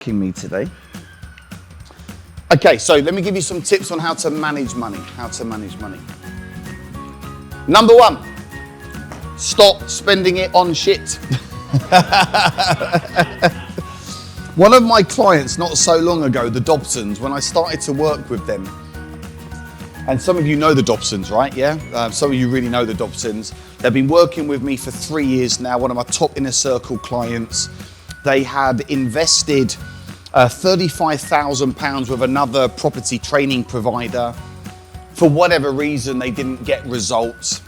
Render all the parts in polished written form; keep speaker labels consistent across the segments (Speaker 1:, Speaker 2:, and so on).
Speaker 1: me today. Okay, so let me give you some tips on how to manage money. Number one, stop spending it on shit. One of my clients not so long ago, the Dobsons, when I started to work with them, and some of you know the Dobsons, right? Yeah, some of you really know the Dobsons. They've been working with me for 3 years now, one of my top inner circle clients. They had invested £35,000 with another property training provider. For whatever reason, they didn't get results.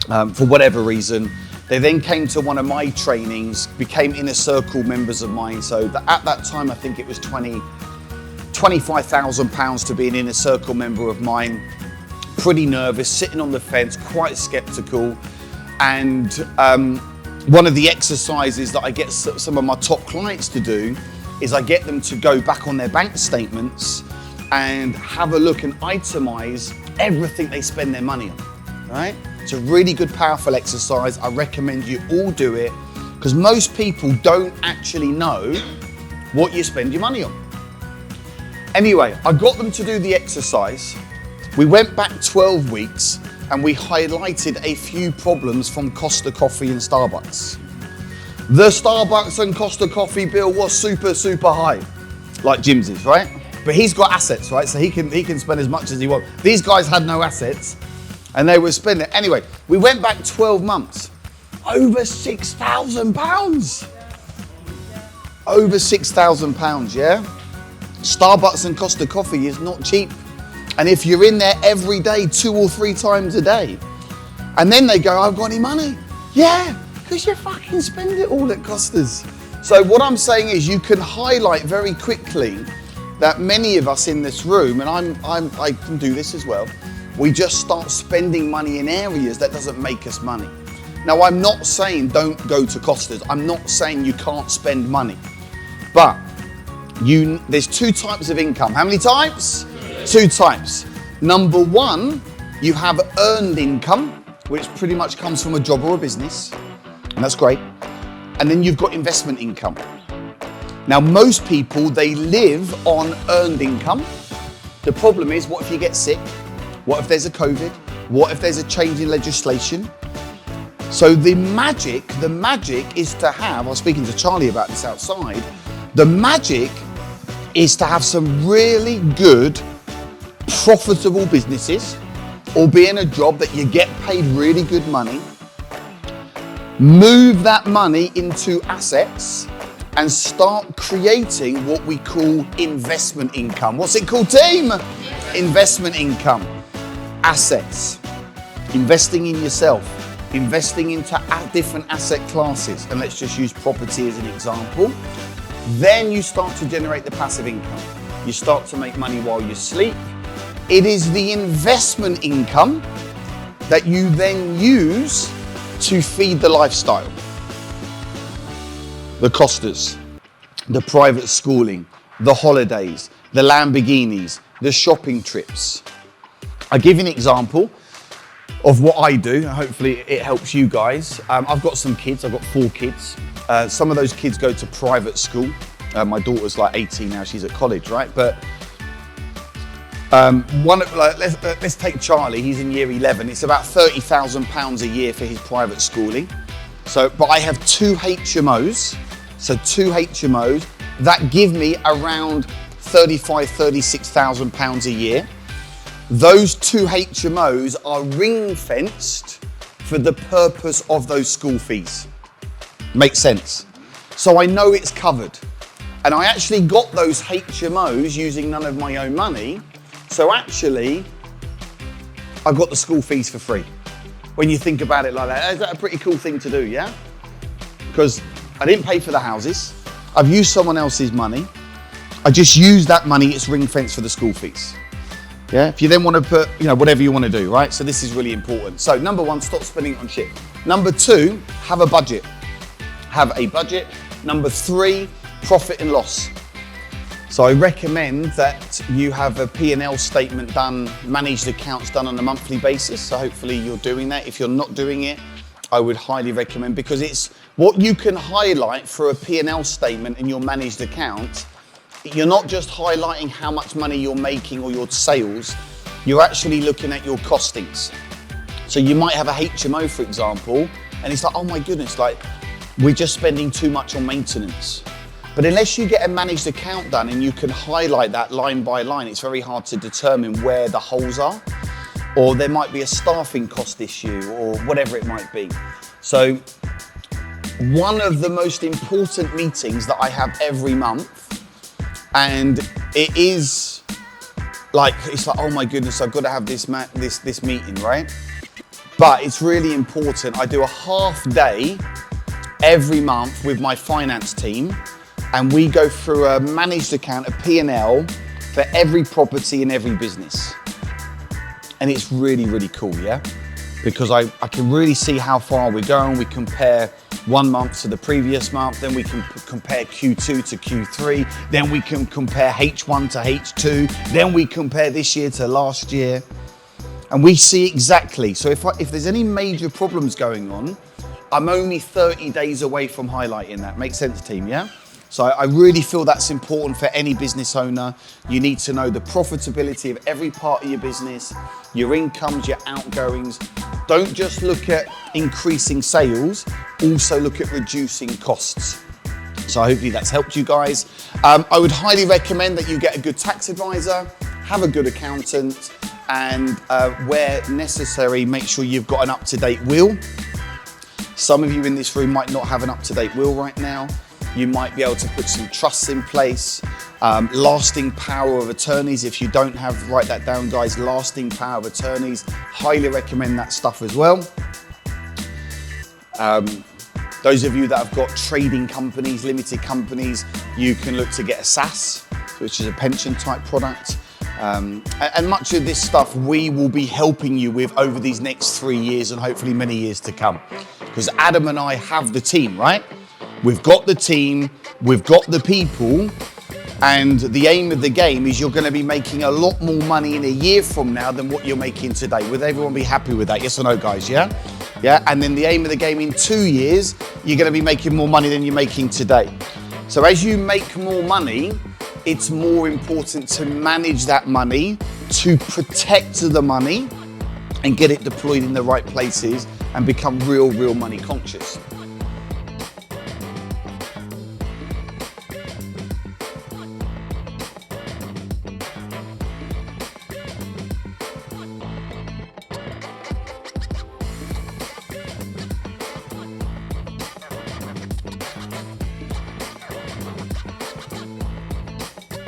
Speaker 1: For whatever reason, they then came to one of my trainings, became inner circle members of mine. So at that time, I think it was £25,000 to be an inner circle member of mine. Pretty nervous, sitting on the fence, quite skeptical. And one of the exercises that I get some of my top clients to do is I get them to go back on their bank statements and have a look and itemize everything they spend their money on, right? It's a really good, powerful exercise. I recommend you all do it because most people don't actually know what you spend your money on. Anyway, I got them to do the exercise. We went back 12 weeks and we highlighted a few problems from Costa Coffee and Starbucks. The Starbucks and Costa Coffee bill was super, super high, like Jim's is, right? But he's got assets, right? So he can spend as much as he wants. These guys had no assets and they were spending. Anyway, we went back 12 months, over £6,000. Over £6,000, yeah? Starbucks and Costa Coffee is not cheap. And if you're in there every day, 2 or 3 times a day, and then they go, I've got any money? Yeah, because you fucking spend it all at Costa's. So what I'm saying is you can highlight very quickly that many of us in this room, and I can do this as well, we just start spending money in areas that doesn't make us money. Now, I'm not saying don't go to Costa's. I'm not saying you can't spend money. But there's 2 types of income. How many types? 2 types. Number 1, you have earned income, which pretty much comes from a job or a business, and that's great. And then you've got investment income. Now, most people, they live on earned income. The problem is, what if you get sick? What if there's a COVID? What if there's a change in legislation? So the magic is to have, I was speaking to Charlie about this outside, the magic is to have some really good, profitable businesses, or be in a job that you get paid really good money, move that money into assets and start creating what we call investment income. What's it called, team? Investment income. Assets. Investing in yourself. Investing into different asset classes. And let's just use property as an example. Then you start to generate the passive income. You start to make money while you sleep. It is the investment income that you then use to feed the lifestyle. The Costas, the private schooling, the holidays, the Lamborghinis, the shopping trips. I'll give you an example of what I do. Hopefully it helps you guys. I've got some kids, I've got 4 kids. Some of those kids go to private school. My daughter's like 18 now, she's at college, right? But let's take Charlie, he's in year 11. It's about £30,000 a year for his private schooling. But I have 2 HMOs, so 2 HMOs that give me around £36,000 a year. Those 2 HMOs are ring fenced for the purpose of those school fees. Makes sense? So I know it's covered. And I actually got those HMOs using none of my own money. So actually, I got the school fees for free. When you think about it like that, is that a pretty cool thing to do, yeah? Because I didn't pay for the houses. I've used someone else's money. I just used that money, it's ring fenced for the school fees. Yeah, if you then want to put, whatever you want to do, right? So this is really important. So number 1, stop spending on shit. Number 2, have a budget. Have a budget. Number 3, profit and loss. So I recommend that you have a P&L statement done, managed accounts done on a monthly basis. So hopefully you're doing that. If you're not doing it, I would highly recommend, because it's what you can highlight for a P&L statement in your managed account you're not just highlighting how much money you're making or your sales, you're actually looking at your costings. So you might have a HMO, for example, and it's like, oh my goodness, like we're just spending too much on maintenance. But unless you get a managed account done and you can highlight that line by line, it's very hard to determine where the holes are, or there might be a staffing cost issue or whatever it might be. So one of the most important meetings that I have every month, and it is like, it's like, oh my goodness, I've got to have this meeting, right? But it's really important. I do a half day every month with my finance team, and we go through a managed account, a P&L for every property in every business. And it's really, really cool, yeah? Because I can really see how far we're going. We compare one month to the previous month, then we can compare Q2 to Q3, then we can compare H1 to H2, then we compare this year to last year. And we see exactly, so if there's any major problems going on, I'm only 30 days away from highlighting that. Makes sense, team, yeah? So I really feel that's important for any business owner. You need to know the profitability of every part of your business, your incomes, your outgoings. Don't just look at increasing sales, also look at reducing costs. So hopefully that's helped you guys. I would highly recommend that you get a good tax advisor, have a good accountant, and where necessary, make sure you've got an up-to-date will. Some of you in this room might not have an up-to-date will right now. You might be able to put some trusts in place, lasting power of attorneys. If you don't have, write that down, guys, lasting power of attorneys. Highly recommend that stuff as well. Those of you that have got trading companies, limited companies, you can look to get a SAS, which is a pension type product. And much of this stuff we will be helping you with over these next 3 years and hopefully many years to come. Because Adam and I have the team, right? We've got the team, we've got the people, and the aim of the game is you're going to be making a lot more money in a year from now than what you're making today. Would everyone be happy with that? Yes or no, guys? Yeah? Yeah. And then the aim of the game in 2 years, you're going to be making more money than you're making today. So as you make more money, it's more important to manage that money, to protect the money, and get it deployed in the right places and become real money conscious.